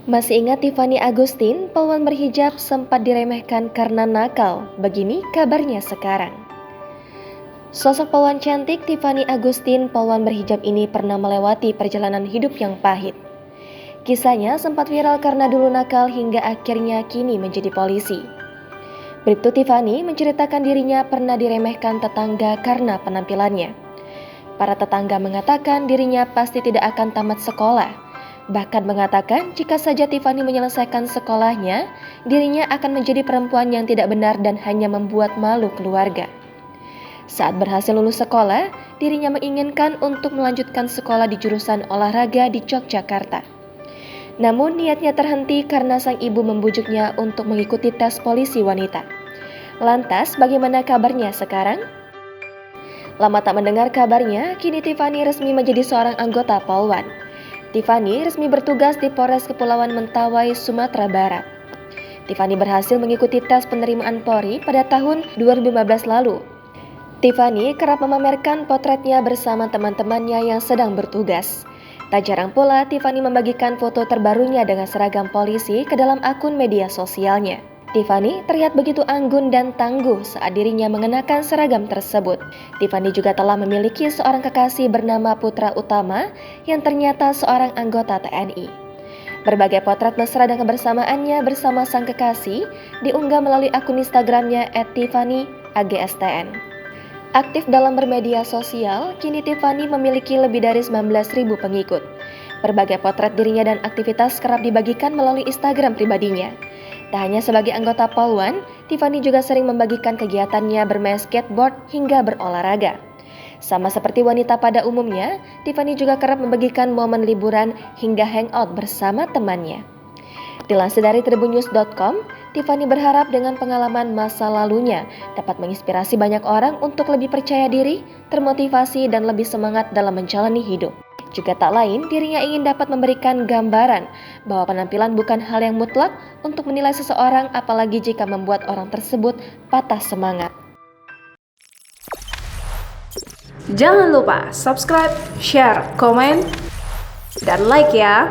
Masih ingat Tiffany Agustin, poluan berhijab sempat diremehkan karena nakal? Begini kabarnya sekarang. Sosok poluan cantik Tiffany Agustin, poluan berhijab ini pernah melewati perjalanan hidup yang pahit. Kisahnya sempat viral karena dulu nakal hingga akhirnya kini menjadi polisi. Bribtu Tiffany menceritakan dirinya pernah diremehkan tetangga karena penampilannya. Para tetangga mengatakan dirinya pasti tidak akan tamat sekolah. Bahkan mengatakan jika saja Tiffany menyelesaikan sekolahnya, dirinya akan menjadi perempuan yang tidak benar dan hanya membuat malu keluarga. Saat berhasil lulus sekolah, dirinya menginginkan untuk melanjutkan sekolah di jurusan olahraga di Yogyakarta. Namun niatnya terhenti karena sang ibu membujuknya untuk mengikuti tes polisi wanita. Lantas bagaimana kabarnya sekarang? Lama tak mendengar kabarnya, kini Tiffany resmi menjadi seorang anggota Polwan. Tiffany resmi bertugas di Polres Kepulauan Mentawai, Sumatera Barat. Tiffany berhasil mengikuti tes penerimaan Polri pada tahun 2015 lalu. Tiffany kerap memamerkan potretnya bersama teman-temannya yang sedang bertugas. Tak jarang pula Tiffany membagikan foto terbarunya dengan seragam polisi ke dalam akun media sosialnya. Tiffany terlihat begitu anggun dan tangguh saat dirinya mengenakan seragam tersebut. Tiffany juga telah memiliki seorang kekasih bernama Putra Utama yang ternyata seorang anggota TNI. Berbagai potret mesra dan kebersamaannya bersama sang kekasih diunggah melalui akun Instagramnya @tiffanyagstn. Aktif dalam bermedia sosial, kini Tiffany memiliki lebih dari 19.000 pengikut. Berbagai potret dirinya dan aktivitas kerap dibagikan melalui Instagram pribadinya. Tak hanya sebagai anggota Polwan, Tiffany juga sering membagikan kegiatannya bermain skateboard hingga berolahraga. Sama seperti wanita pada umumnya, Tiffany juga kerap membagikan momen liburan hingga hangout bersama temannya. Dilansir dari tribunnews.com, Tiffany berharap dengan pengalaman masa lalunya dapat menginspirasi banyak orang untuk lebih percaya diri, termotivasi, dan lebih semangat dalam menjalani hidup. Juga tak lain, dirinya ingin dapat memberikan gambaran bahwa penampilan bukan hal yang mutlak untuk menilai seseorang, apalagi jika membuat orang tersebut patah semangat. Jangan lupa subscribe, share, komen, dan like ya!